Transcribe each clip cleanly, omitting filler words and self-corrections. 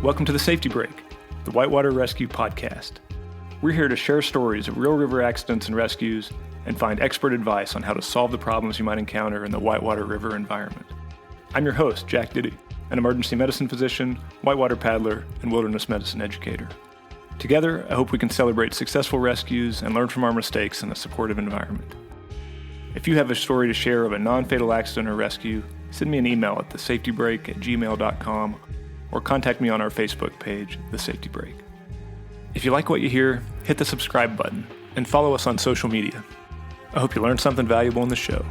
Welcome to the Safety Break, the Whitewater Rescue Podcast. We're here to share stories of real river accidents and rescues and find expert advice on how to solve the problems you might encounter in the Whitewater River environment. I'm your host, Jack Diddy, an emergency medicine physician, whitewater paddler, and wilderness medicine educator. Together, I hope we can celebrate successful rescues and learn from our mistakes in a supportive environment. If you have a story to share of a non-fatal accident or rescue, send me an email at thesafetybreak@gmail.com or contact me on our Facebook page, The Safety Break. If you like what you hear, hit the subscribe button and follow us on social media. I hope you learned something valuable in the show.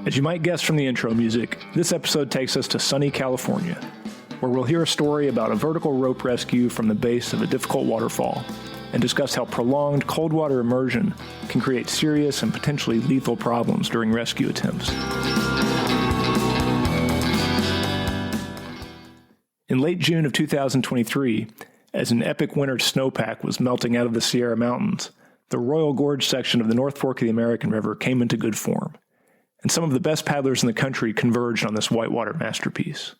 As you might guess from the intro music, this episode takes us to sunny California, where we'll hear a story about a vertical rope rescue from the base of a difficult waterfall and discuss how prolonged cold water immersion can create serious and potentially lethal problems during rescue attempts. In late June of 2023, as an epic winter snowpack was melting out of the Sierra Mountains, the Royal Gorge section of the North Fork of the American River came into good form, and some of the best paddlers in the country converged on this whitewater masterpiece.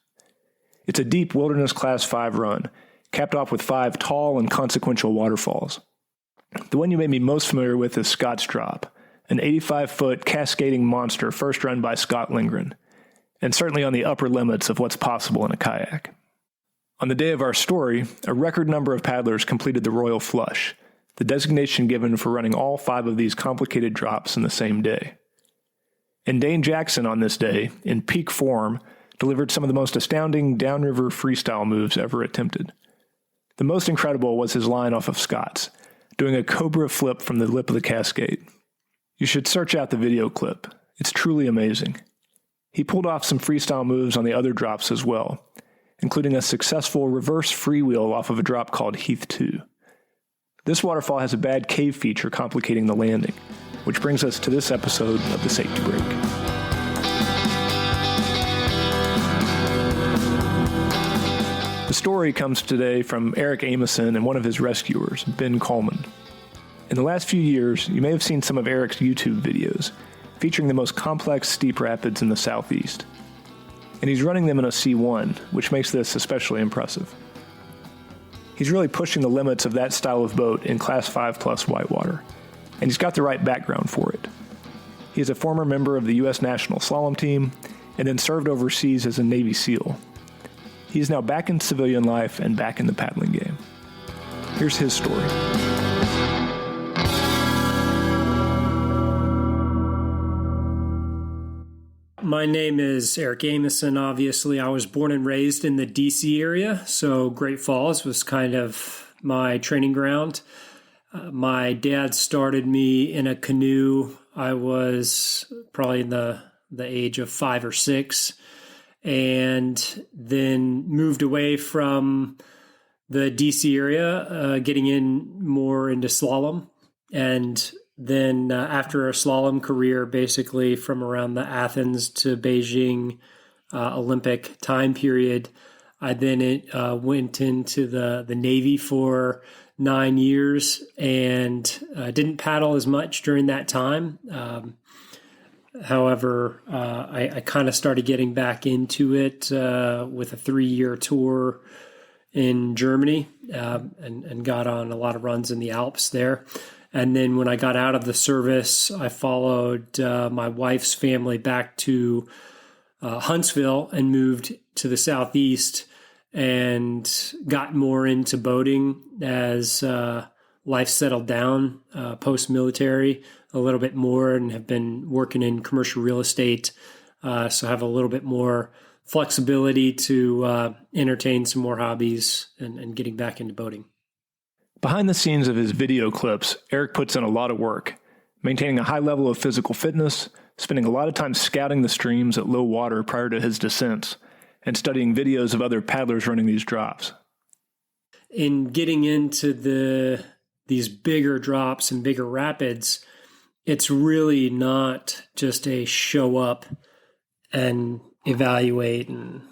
It's a deep Wilderness Class 5 run, capped off with 5 tall and consequential waterfalls. The one you may be most familiar with is Scott's Drop, an 85-foot cascading monster first run by Scott Lindgren, and certainly on the upper limits of what's possible in a kayak. On the day of our story, a record number of paddlers completed the Royal Flush, the designation given for running all 5 of these complicated drops in the same day. And Dane Jackson on this day, in peak form, delivered some of the most astounding downriver freestyle moves ever attempted. The most incredible was his line off of Scott's, doing a cobra flip from the lip of the cascade. You should search out the video clip. It's truly amazing. He pulled off some freestyle moves on the other drops as well, including a successful reverse freewheel off of a drop called Heath 2. This waterfall has a bad cave feature complicating the landing, which brings us to this episode of The Safety Break. The story comes today from Eric Amison and one of his rescuers, Ben Coleman. In the last few years, you may have seen some of Eric's YouTube videos featuring the most complex steep rapids in the southeast. And he's running them in a C1, which makes this especially impressive. He's really pushing the limits of that style of boat in Class 5 plus whitewater, and he's got the right background for it. He is a former member of the U.S. National Slalom Team and then served overseas as a Navy SEAL. He is now back in civilian life and back in the paddling game. Here's his story. My name is Eric Amison. Obviously, I was born and raised in the D.C. area, so Great Falls was kind of my training ground. My dad started me in a canoe. I was probably in the age of 5 or 6, and then moved away from the DC area, getting in more into slalom. And then after a slalom career, basically from around the Athens to Beijing Olympic time period, I then went into the Navy for 9 years and didn't paddle as much during that time. However, I kind of started getting back into it with a 3-year tour in Germany and got on a lot of runs in the Alps there. And then when I got out of the service, I followed my wife's family back to Huntsville and moved to the southeast and got more into boating as life settled down post-military a little bit more, and have been working in commercial real estate, so have a little bit more flexibility to entertain some more hobbies and getting back into boating. Behind the scenes of his video clips, Eric puts in a lot of work, maintaining a high level of physical fitness, spending a lot of time scouting the streams at low water prior to his descents, and studying videos of other paddlers running these drops. In getting into these bigger drops and bigger rapids, it's really not just a show up and evaluate and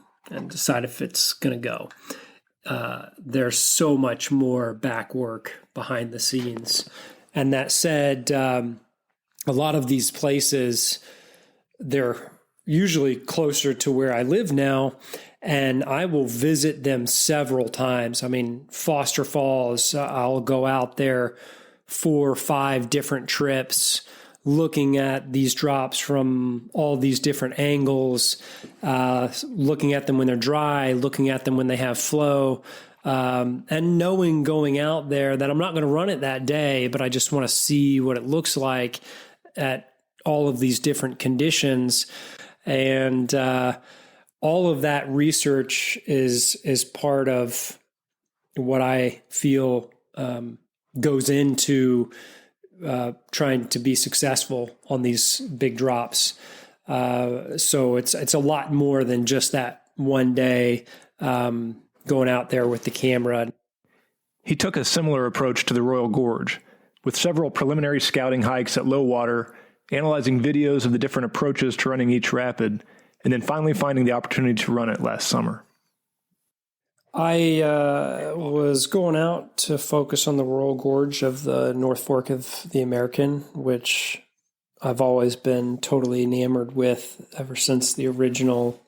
decide if it's going to go. There's so much more back work behind the scenes. And that said, a lot of these places, they're usually closer to where I live now, and I will visit them several times. I mean, Foster Falls, I'll go out there 4 or 5 different trips, looking at these drops from all these different angles, looking at them when they're dry, looking at them when they have flow, and knowing going out there that I'm not going to run it that day, but I just want to see what it looks like at all of these different conditions. And all of that research is part of what I feel goes into trying to be successful on these big drops. So it's a lot more than just that one day going out there with the camera. He took a similar approach to the Royal Gorge, with several preliminary scouting hikes at low water, analyzing videos of the different approaches to running each rapid, and then finally finding the opportunity to run it last summer. I was going out to focus on the Royal Gorge of the North Fork of the American, which I've always been totally enamored with ever since the original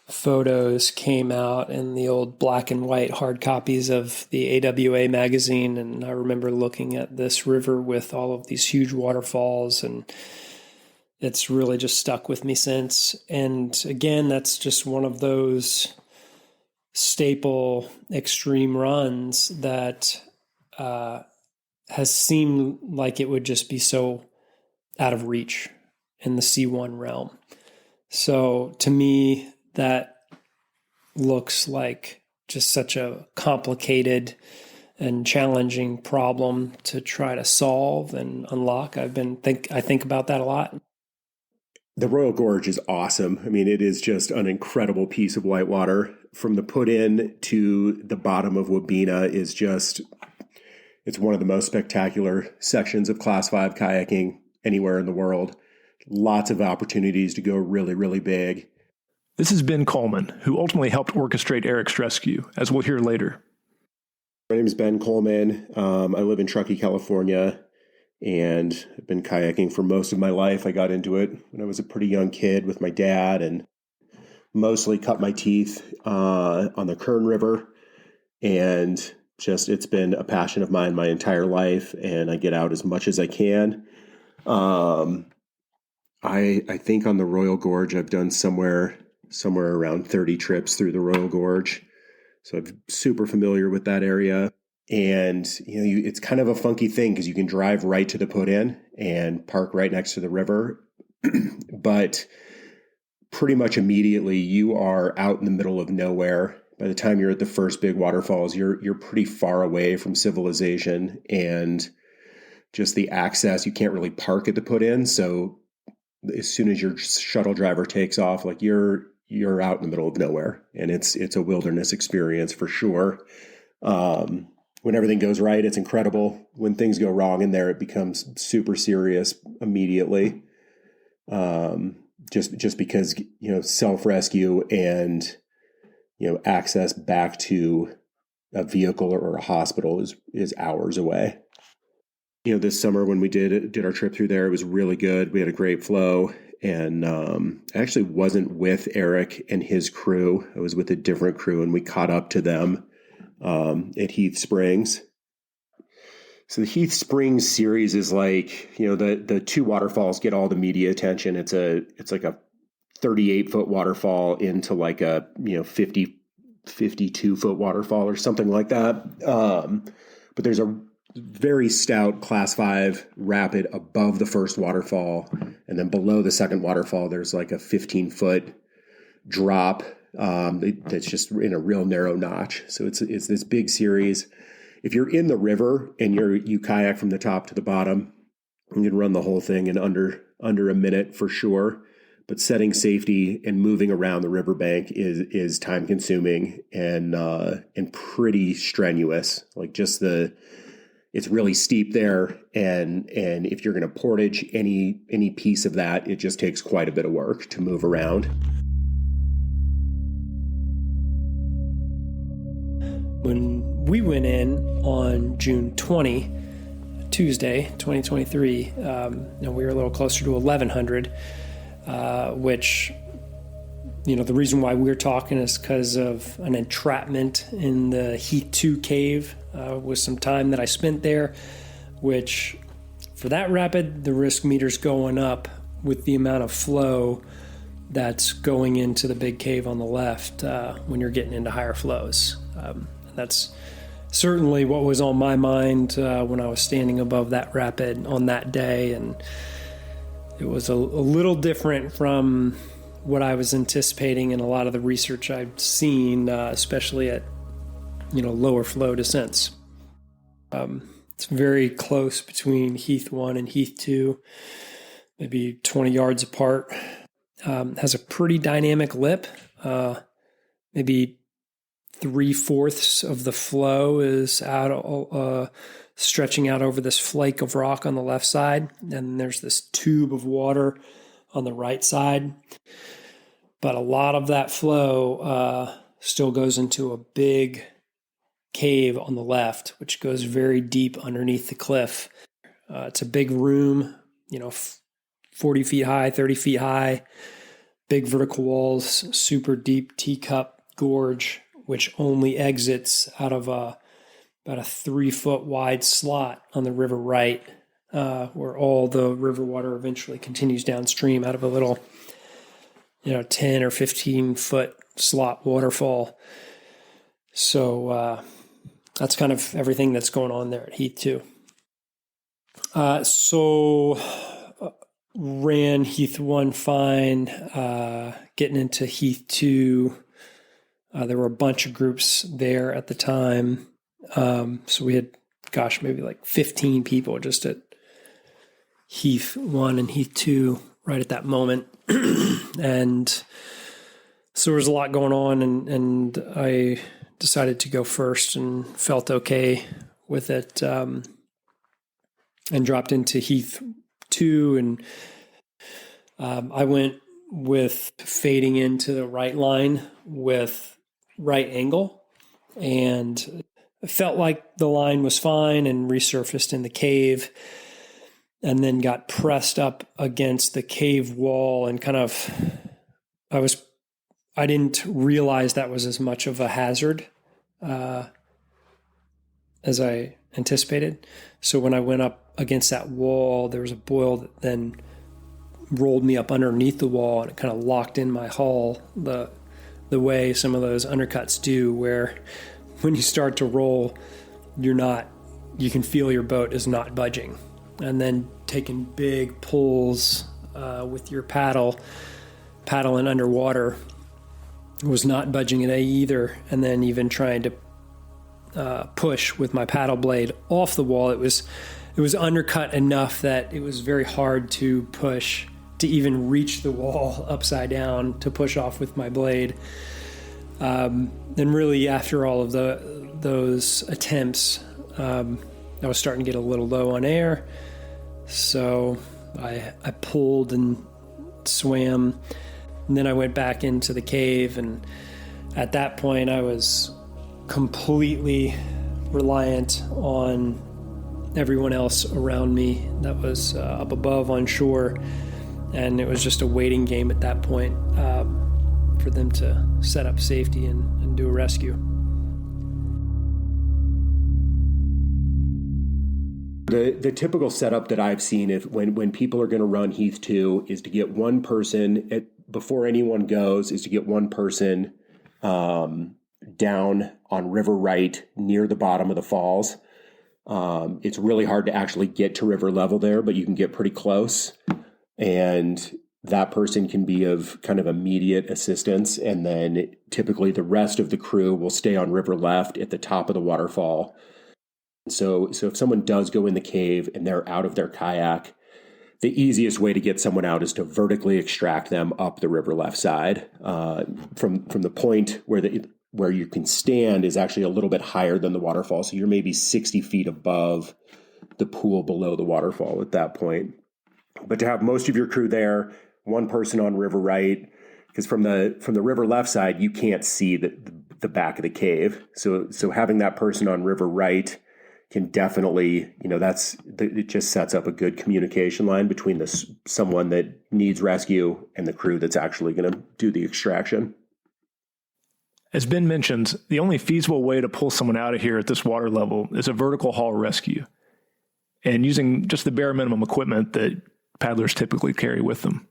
photos came out in the old black and white hard copies of the AWA magazine. And I remember looking at this river with all of these huge waterfalls, and it's really just stuck with me since. And again, that's just one of those staple extreme runs that has seemed like it would just be so out of reach in the C1 realm. So to me, that looks like just such a complicated and challenging problem to try to solve and unlock. I think about that a lot. The Royal Gorge is awesome. I mean, it is just an incredible piece of whitewater. From the put-in to the bottom of Wabena is just, it's one of the most spectacular sections of Class 5 kayaking anywhere in the world. Lots of opportunities to go really, really big. This is Ben Coleman, who ultimately helped orchestrate Eric's rescue, as we'll hear later. My name is Ben Coleman. I live in Truckee, California, and I've been kayaking for most of my life. I got into it when I was a pretty young kid with my dad, and mostly cut my teeth on the Kern River. And just, it's been a passion of mine my entire life, and I get out as much as I can. I think on the Royal Gorge, I've done somewhere around 30 trips through the Royal Gorge. So I'm super familiar with that area. And, it's kind of a funky thing because you can drive right to the put-in and park right next to the river. But pretty much immediately you are out in the middle of nowhere. By the time you're at the first big waterfalls, you're pretty far away from civilization, and just the access, you can't really park at the put-in. So as soon as your shuttle driver takes off, like you're out in the middle of nowhere, and it's a wilderness experience for sure. When everything goes right, it's incredible. When things go wrong in there, it becomes super serious immediately. Just because, self-rescue and, access back to a vehicle or a hospital is hours away. This summer when we did our trip through there, it was really good. We had a great flow, and I actually wasn't with Eric and his crew. I was with a different crew, and we caught up to them at Heath Springs. So the Heath Springs series is like, the 2 waterfalls get all the media attention. It's like a 38-foot waterfall into like a 52-foot waterfall or something like that. But there's a very stout Class 5 rapid above the first waterfall, and then below the second waterfall there's like a 15-foot drop that's just in a real narrow notch. So it's this big series. If you're in the river and you kayak from the top to the bottom, you can run the whole thing in under a minute for sure. but setting safety and moving around the riverbank is time consuming and pretty strenuous. Like it's really steep there, and if you're going to portage any piece of that, it just takes quite a bit of work to move around. When we went in on June 20, Tuesday, 2023, we were a little closer to 1,100, which, the reason why we're talking is because of an entrapment in the Heath 2 cave with some time that I spent there, which for that rapid, the risk meter's going up with the amount of flow that's going into the big cave on the left when you're getting into higher flows. That's certainly what was on my mind when I was standing above that rapid on that day, and it was a little different from what I was anticipating in a lot of the research I've seen, especially at lower flow descents. It's very close between Heath 1 and Heath 2, maybe 20 yards apart. Has a pretty dynamic lip, maybe 3/4 of the flow is out, stretching out over this flake of rock on the left side, and there's this tube of water on the right side. But a lot of that flow still goes into a big cave on the left, which goes very deep underneath the cliff. It's a big room, 40 feet high, 30 feet high, big vertical walls, super deep teacup gorge, which only exits out of about a 3-foot wide slot on the river right, where all the river water eventually continues downstream out of a little, 10 or 15 foot slot waterfall. So that's kind of everything that's going on there at Heath 2. Ran Heath 1 fine, getting into Heath 2. There were a bunch of groups there at the time. So we had, maybe like 15 people just at Heath 1 and Heath 2 right at that moment. And so there was a lot going on, and I decided to go first and felt okay with it, and dropped into Heath 2. And I went with fading into the right line with right angle, and it felt like the line was fine and resurfaced in the cave, and then got pressed up against the cave wall, and I didn't realize that was as much of a hazard as I anticipated. So when I went up against that wall, there was a boil that then rolled me up underneath the wall, and it kind of locked in my hull the way some of those undercuts do, where when you start to roll, you can feel your boat is not budging. And then taking big pulls with your paddling underwater was not budging it either. And then even trying to push with my paddle blade off the wall, it was undercut enough that it was very hard to push, to even reach the wall upside down to push off with my blade. And really, after all of those attempts, I was starting to get a little low on air. So I pulled and swam, and then I went back into the cave. And at that point, I was completely reliant on everyone else around me that was up above on shore. And it was just a waiting game at that point for them to set up safety and do a rescue. The typical setup that I've seen when people are going to run Heath 2 is to get one person before anyone goes, is to get one person down on river right near the bottom of the falls. It's really hard to actually get to river level there, but you can get pretty close. And that person can be of kind of immediate assistance. And then typically the rest of the crew will stay on river left at the top of the waterfall. So if someone does go in the cave and they're out of their kayak, the easiest way to get someone out is to vertically extract them up the river left side. From the point where you can stand is actually a little bit higher than the waterfall. So you're maybe 60 feet above the pool below the waterfall at that point. But to have most of your crew there, one person on river right, because from the river left side, you can't see the back of the cave. So having that person on river right can definitely, it just sets up a good communication line between someone that needs rescue and the crew that's actually going to do the extraction. As Ben mentions, the only feasible way to pull someone out of here at this water level is a vertical haul rescue, and using just the bare minimum equipment that paddlers typically carry with them.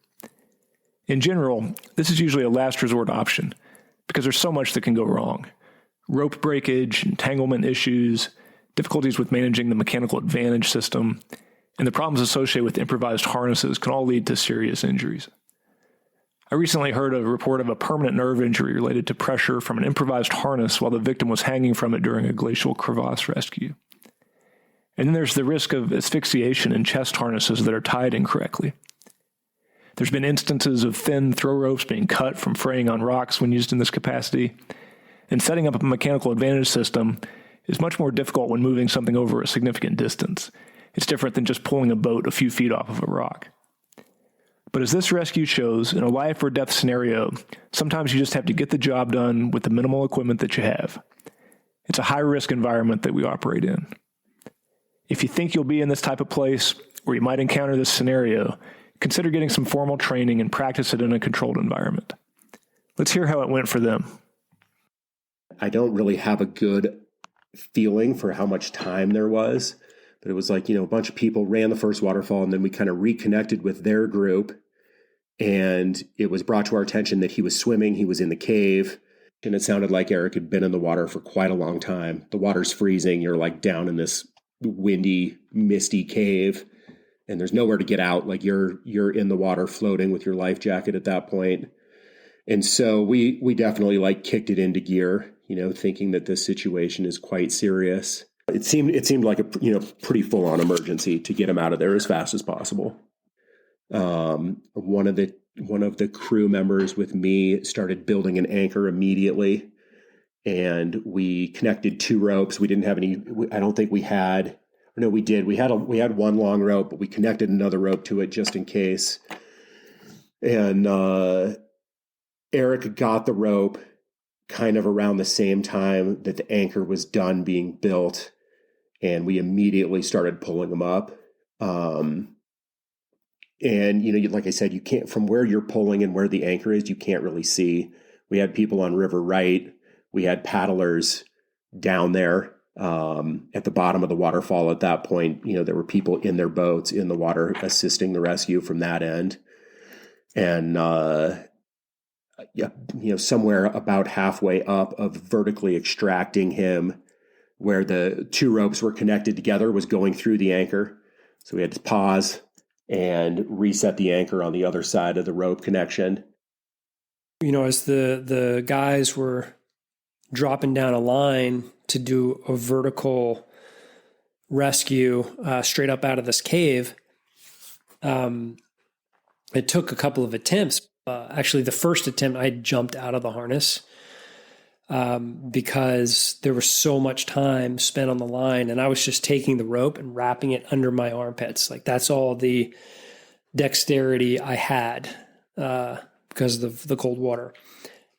In general, this is usually a last resort option because there's so much that can go wrong. Rope breakage, entanglement issues, difficulties with managing the mechanical advantage system, and the problems associated with improvised harnesses can all lead to serious injuries. I recently heard a report of a permanent nerve injury related to pressure from an improvised harness while the victim was hanging from it during a glacial crevasse rescue. And then there's the risk of asphyxiation in chest harnesses that are tied incorrectly. There's been instances of thin throw ropes being cut from fraying on rocks when used in this capacity, and setting up a mechanical advantage system is much more difficult when moving something over a significant distance. It's different than just pulling a boat a few feet off of a rock. But as this rescue shows, in a life or death scenario, sometimes you just have to get the job done with the minimal equipment that you have. It's a high-risk environment that we operate in. If you think you'll be in this type of place, or you might encounter this scenario, consider getting some formal training and practice it in a controlled environment. Let's hear how it went for them. I don't really have a good feeling for how much time there was, but it was like, a bunch of people ran the first waterfall, and then we kind of reconnected with their group, and it was brought to our attention that he was swimming, he was in the cave, and it sounded like Eric had been in the water for quite a long time. The water's freezing, you're like down in this windy, misty cave, and there's nowhere to get out. Like you're in the water floating with your life jacket at that point. And so we definitely like kicked it into gear, thinking that this situation is quite serious. It seemed like a pretty full on emergency to get him out of there as fast as possible. One of the crew members with me started building an anchor immediately, and we connected 2 ropes. We didn't have any. I don't think we had. No, we did. We had one long rope, but we connected another rope to it just in case. And Eric got the rope kind of around the same time that the anchor was done being built, and we immediately started pulling them up. And like I said, you can't, from where you're pulling and where the anchor is, you can't really see. We had people on river right. We had paddlers down there at the bottom of the waterfall. At that point, there were people in their boats in the water assisting the rescue from that end. And somewhere about halfway up of vertically extracting him, where the 2 ropes were connected together, was going through the anchor. So we had to pause and reset the anchor on the other side of the rope connection. As the guys were dropping down a line to do a vertical rescue straight up out of this cave, it took a couple of attempts. Actually, the first attempt, I jumped out of the harness because there was so much time spent on the line, and I was just taking the rope and wrapping it under my armpits. Like, that's all the dexterity I had because of the cold water.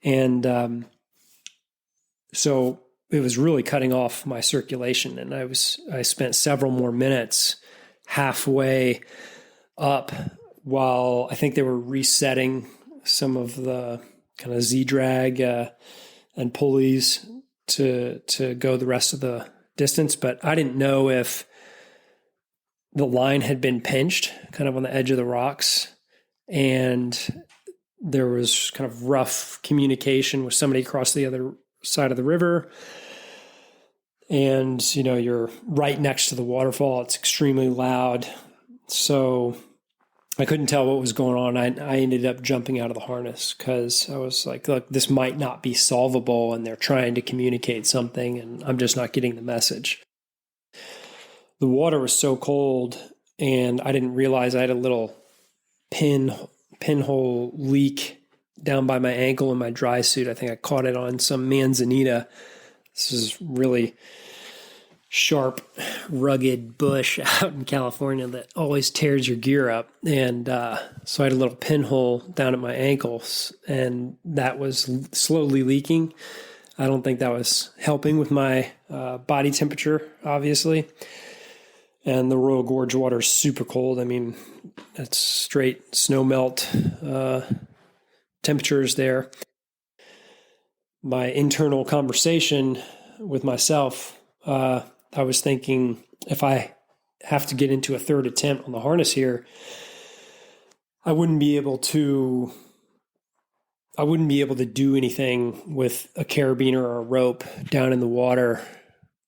And so it was really cutting off my circulation, and I spent several more minutes halfway up while I think they were resetting some of the kind of Z-drag and pulleys to go the rest of the distance. But I didn't know if the line had been pinched kind of on the edge of the rocks, and there was kind of rough communication with somebody across the other side of the river. And, you're right next to the waterfall. It's extremely loud. So I couldn't tell what was going on. I ended up jumping out of the harness because I was like, look, this might not be solvable, and they're trying to communicate something, and I'm just not getting the message. The water was so cold, and I didn't realize I had a little pinhole leak down by my ankle in my dry suit. I think I caught it on some manzanita. This is really sharp, rugged bush out in California that always tears your gear up. And so I had a little pinhole down at my ankles, and that was slowly leaking. I don't think that was helping with my body temperature, obviously. And the Royal Gorge water is super cold. I mean, it's straight snow melt temperatures there. My internal conversation with myself, I was thinking, if I have to get into a third attempt on the harness here, I wouldn't be able to do anything with a carabiner or a rope down in the water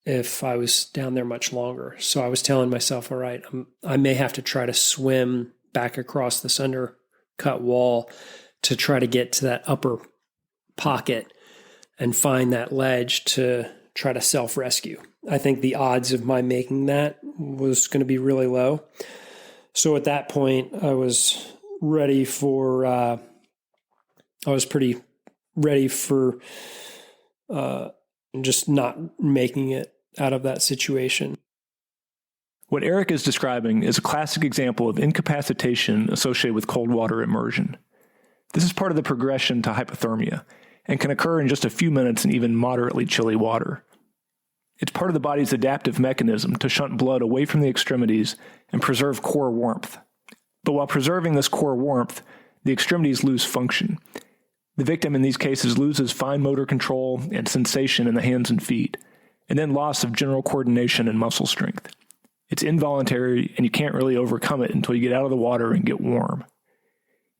if I was down there much longer. So I was telling myself, all right, I may have to try to swim back across this undercut wall to try to get to that upper pocket and find that ledge to try to self-rescue. I think the odds of my making that was going to be really low. So at that point, I was ready for, I was pretty ready for just not making it out of that situation. What Eric is describing is a classic example of incapacitation associated with cold water immersion. This is part of the progression to hypothermia and can occur in just a few minutes in even moderately chilly water. It's part of the body's adaptive mechanism to shunt blood away from the extremities and preserve core warmth. But while preserving this core warmth, the extremities lose function. The victim in these cases loses fine motor control and sensation in the hands and feet, and then loss of general coordination and muscle strength. It's involuntary, and you can't really overcome it until you get out of the water and get warm.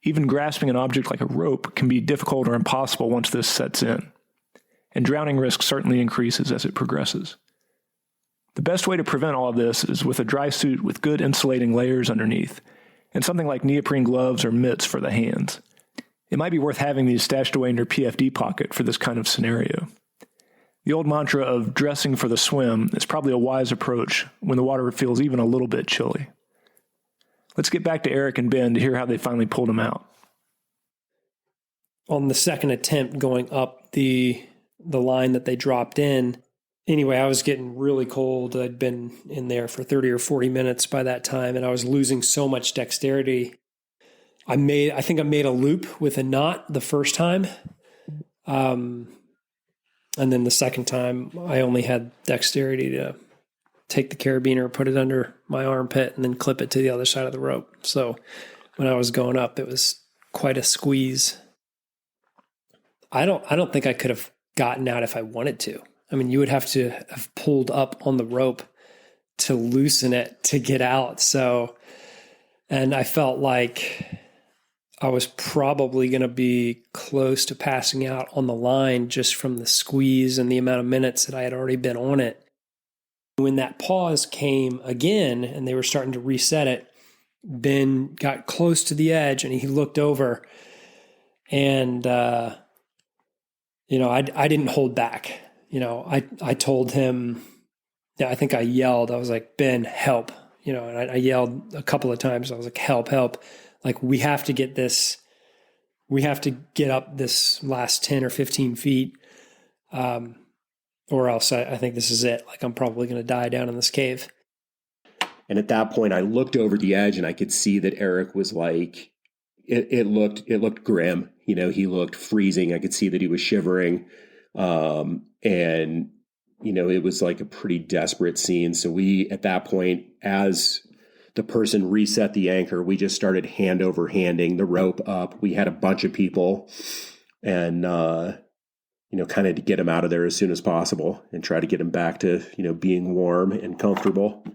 Even grasping an object like a rope can be difficult or impossible once this sets in, and drowning risk certainly increases as it progresses. The best way to prevent all of this is with a dry suit with good insulating layers underneath, and something like neoprene gloves or mitts for the hands. It might be worth having these stashed away in your PFD pocket for this kind of scenario. The old mantra of dressing for the swim is probably a wise approach when the water feels even a little bit chilly. Let's get back to Eric and Ben to hear how they finally pulled him out. On the second attempt going up the line that they dropped in, anyway, I was getting really cold. I'd been in there for 30 or 40 minutes by that time, and I was losing so much dexterity. I think I made a loop with a knot the first time. And then the second time, I only had dexterity to take the carabiner, put it under my armpit, and then clip it to the other side of the rope. So when I was going up, it was quite a squeeze. I don't think I could have gotten out if I wanted to. I mean, you would have to have pulled up on the rope to loosen it to get out. So, and I felt like I was probably going to be close to passing out on the line just from the squeeze and the amount of minutes that I had already been on it. When that pause came again and they were starting to reset it, Ben got close to the edge and he looked over and, I didn't hold back. I told him, I think I yelled, I was like, Ben, help, and I yelled a couple of times. I was like, help. Like, we have to get up this last 10 or 15 feet, or else I think this is it. Like, I'm probably going to die down in this cave. And at that point, I looked over the edge and I could see that Eric was like, it looked grim. He looked freezing. I could see that he was shivering. It was like a pretty desperate scene. So we, at that point, as the person reset the anchor, we just started hand over handing the rope up. We had a bunch of people and, kind of to get him out of there as soon as possible and try to get him back to, being warm and comfortable.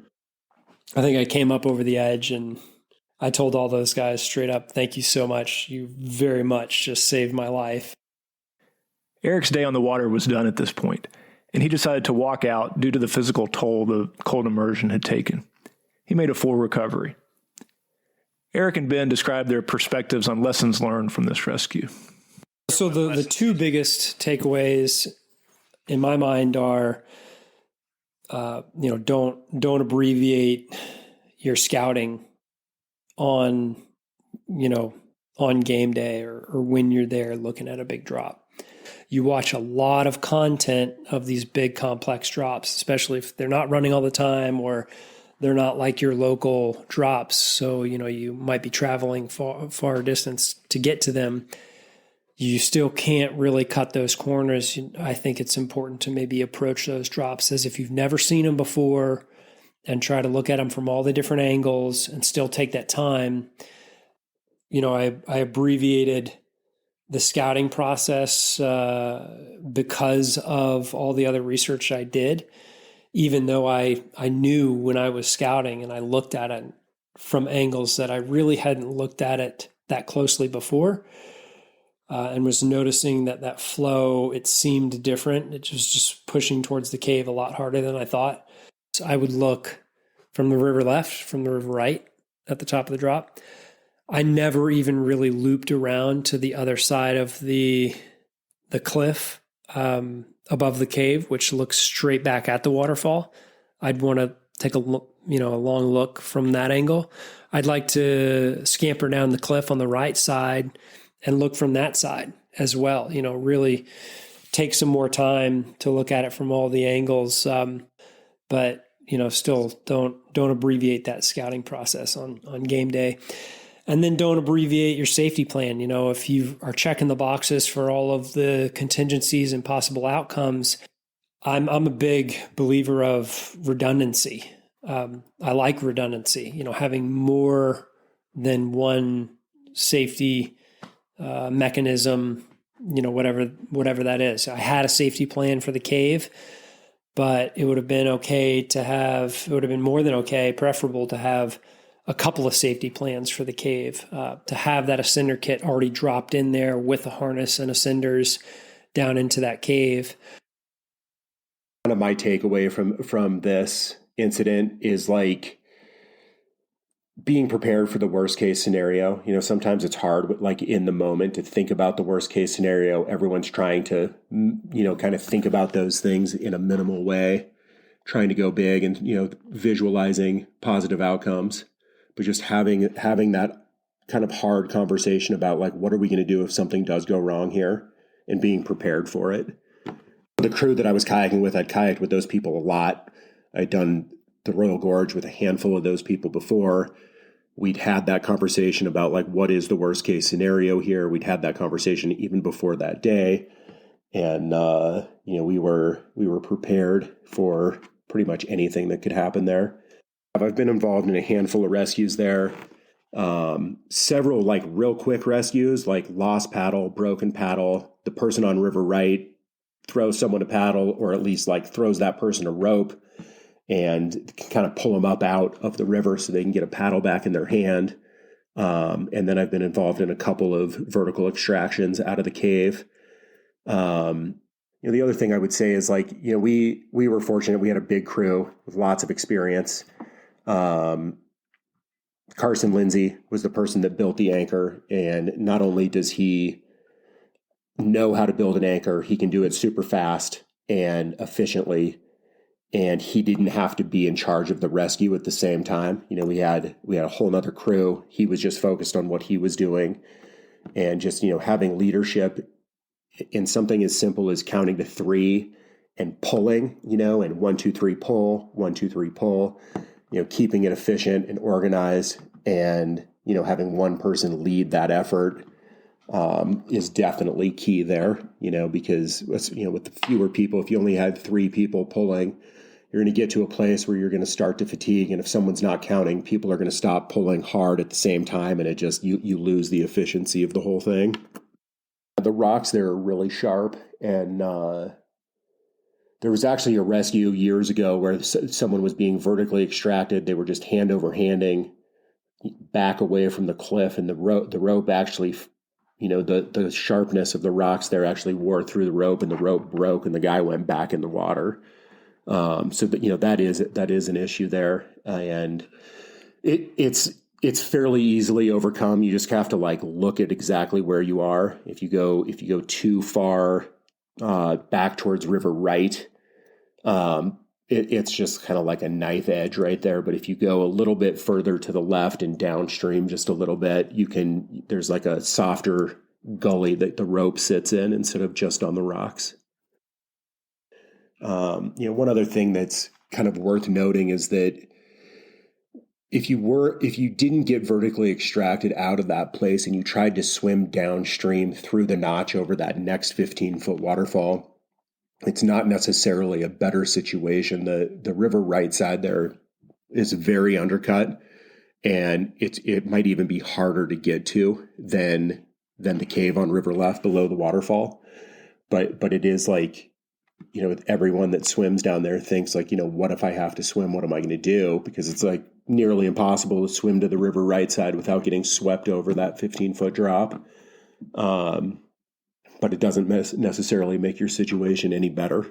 I think I came up over the edge and I told all those guys straight up, thank you so much. You very much just saved my life. Eric's day on the water was done at this point, and he decided to walk out due to the physical toll the cold immersion had taken. He made a full recovery. Eric and Ben described their perspectives on lessons learned from this rescue. So the two biggest takeaways in my mind are, don't abbreviate you're scouting on, on game day or when you're there looking at a big drop. You watch a lot of content of these big complex drops, especially if they're not running all the time or they're not like your local drops. So, you might be traveling far distance to get to them. You still can't really cut those corners. I think it's important to maybe approach those drops as if you've never seen them before and try to look at them from all the different angles and still take that time. I abbreviated the scouting process because of all the other research I did, even though I knew when I was scouting and I looked at it from angles that I really hadn't looked at it that closely before, and was noticing that flow, it seemed different. It was just pushing towards the cave a lot harder than I thought. So I would look from the river left, from the river right at the top of the drop. I never even really looped around to the other side of the cliff above the cave, which looks straight back at the waterfall. I'd want to take a look, a long look from that angle. I'd like to scamper down the cliff on the right side and look from that side as well. Really take some more time to look at it from all the angles. But still don't abbreviate that scouting process on game day. And then don't abbreviate your safety plan. If you are checking the boxes for all of the contingencies and possible outcomes, I'm a big believer of redundancy. I like redundancy, having more than one safety mechanism, whatever that is. I had a safety plan for the cave, but it would have been more than okay, preferable to have a couple of safety plans for the cave, to have that ascender kit already dropped in there with a harness and ascenders down into that cave. One of my takeaway from this incident is like being prepared for the worst case scenario. Sometimes it's hard, like in the moment, to think about the worst case scenario. Everyone's trying to, kind of think about those things in a minimal way, trying to go big and, visualizing positive outcomes. But just having that kind of hard conversation about like, what are we going to do if something does go wrong here, and being prepared for it. The crew that I was kayaking with, I'd kayaked with those people a lot. I'd done the Royal Gorge with a handful of those people before. We'd had that conversation about like, what is the worst case scenario here? We'd had that conversation even before that day. And, we were prepared for pretty much anything that could happen there. I've been involved in a handful of rescues there. Several like real quick rescues, like lost paddle, broken paddle. The person on river right throws someone a paddle, or at least like throws that person a rope and kind of pull them up out of the river so they can get a paddle back in their hand. And then I've been involved in a couple of vertical extractions out of the cave. The other thing I would say is like, we were fortunate. We had a big crew with lots of experience. Carson Lindsay was the person that built the anchor, and not only does he know how to build an anchor, he can do it super fast and efficiently, and he didn't have to be in charge of the rescue at the same time. We had a whole nother crew. He was just focused on what he was doing, and just, having leadership in something as simple as counting to 3 and pulling, and 1, 2, 3, pull, 1, 2, 3, pull. Keeping it efficient and organized, and, having one person lead that effort is definitely key there, because, with the fewer people, if you only had 3 people pulling, you're going to get to a place where you're going to start to fatigue. And if someone's not counting, people are going to stop pulling hard at the same time. And it just, you lose the efficiency of the whole thing. The rocks there are really sharp, and there was actually a rescue years ago where someone was being vertically extracted. They were just hand over handing back away from the cliff, and the rope actually, the sharpness of the rocks there actually wore through the rope, and the rope broke, and the guy went back in the water. So that is an issue there, and it's fairly easily overcome. You just have to like look at exactly where you are. If you go too far back towards river right, it's just kind of like a knife edge right there. But if you go a little bit further to the left and downstream just a little bit, there's like a softer gully that the rope sits in instead of just on the rocks. One other thing that's kind of worth noting is that if you didn't get vertically extracted out of that place and you tried to swim downstream through the notch over that next 15-foot waterfall, it's not necessarily a better situation. The river right side there is very undercut, and it might even be harder to get to than the cave on river left below the waterfall. But it is like, everyone that swims down there thinks like, what if I have to swim? What am I going to do? Because it's like nearly impossible to swim to the river right side without getting swept over that 15-foot drop. But it doesn't necessarily make your situation any better.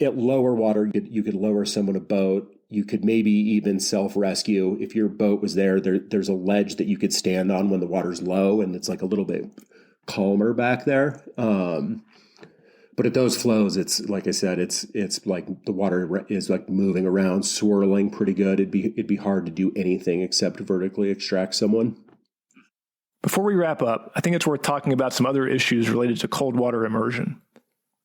At lower water, you could lower someone a boat. You could maybe even self-rescue. If your boat was there's a ledge that you could stand on when the water's low and it's like a little bit calmer back there. But at those flows, it's like I said, it's like the water is like moving around, swirling pretty good. It'd be hard to do anything except vertically extract someone. Before we wrap up, I think it's worth talking about some other issues related to cold water immersion.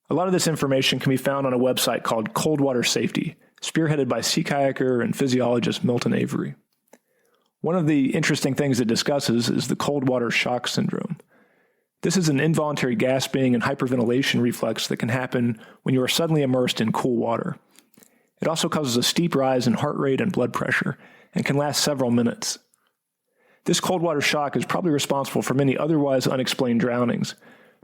A lot of this information can be found on a website called Cold Water Safety, spearheaded by sea kayaker and physiologist Milton Avery. One of the interesting things it discusses is the cold water shock syndrome. This is an involuntary gasping and hyperventilation reflex that can happen when you are suddenly immersed in cool water. It also causes a steep rise in heart rate and blood pressure and can last several minutes. This cold water shock is probably responsible for many otherwise unexplained drownings,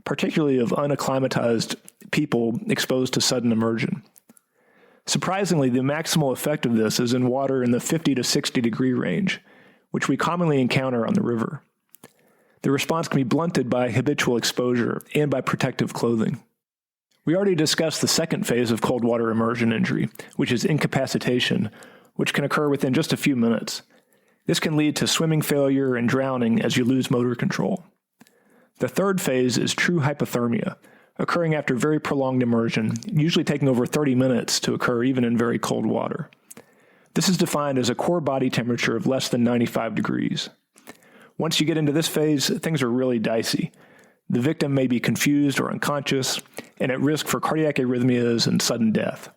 particularly of unacclimatized people exposed to sudden immersion. Surprisingly, the maximal effect of this is in water in the 50 to 60 degree range, which we commonly encounter on the river. The response can be blunted by habitual exposure and by protective clothing. We already discussed the second phase of cold water immersion injury, which is incapacitation, which can occur within just a few minutes. This can lead to swimming failure and drowning as you lose motor control. The third phase is true hypothermia, occurring after very prolonged immersion, usually taking over 30 minutes to occur even in very cold water. This is defined as a core body temperature of less than 95 degrees. Once you get into this phase, things are really dicey. The victim may be confused or unconscious and at risk for cardiac arrhythmias and sudden death.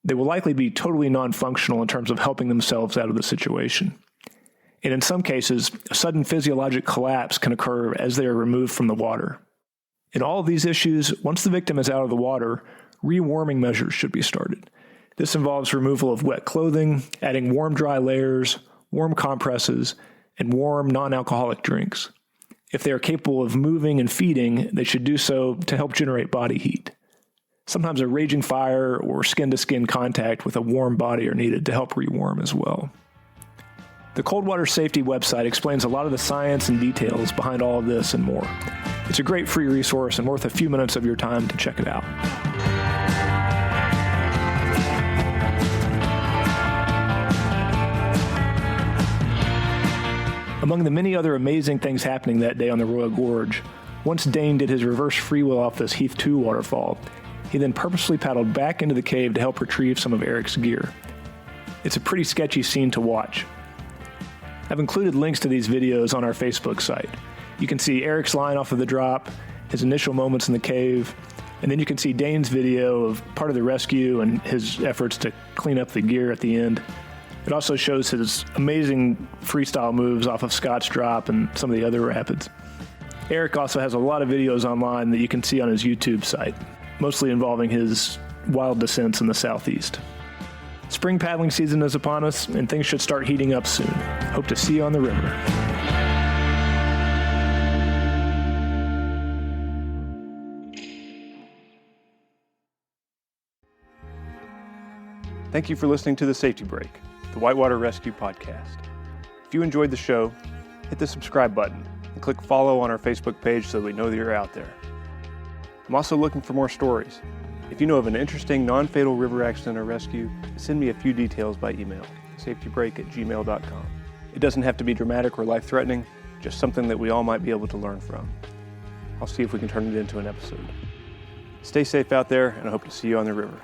They will likely be totally non-functional in terms of helping themselves out of the situation. And in some cases, a sudden physiologic collapse can occur as they are removed from the water. In all of these issues, once the victim is out of the water, rewarming measures should be started. This involves removal of wet clothing, adding warm dry layers, warm compresses, and warm non-alcoholic drinks. If they are capable of moving and feeding, they should do so to help generate body heat. Sometimes a raging fire or skin-to-skin contact with a warm body are needed to help rewarm as well. The Cold Water Safety website explains a lot of the science and details behind all of this and more. It's a great free resource and worth a few minutes of your time to check it out. Among the many other amazing things happening that day on the Royal Gorge, once Dane did his reverse freewheel off this Heath 2 waterfall, he then purposely paddled back into the cave to help retrieve some of Eric's gear. It's a pretty sketchy scene to watch. I've included links to these videos on our Facebook site. You can see Eric's line off of the drop, his initial moments in the cave, and then you can see Dane's video of part of the rescue and his efforts to clean up the gear at the end. It also shows his amazing freestyle moves off of Scott's drop and some of the other rapids. Eric also has a lot of videos online that you can see on his YouTube site, mostly involving his wild descents in the southeast. Spring paddling season is upon us, and things should start heating up soon. Hope to see you on the river. Thank you for listening to The Safety Break, the Whitewater Rescue Podcast. If you enjoyed the show, hit the subscribe button and click follow on our Facebook page so that we know that you're out there. I'm also looking for more stories. If you know of an interesting, non-fatal river accident or rescue, send me a few details by email, safetybreak@gmail.com. It doesn't have to be dramatic or life-threatening, just something that we all might be able to learn from. I'll see if we can turn it into an episode. Stay safe out there, and I hope to see you on the river.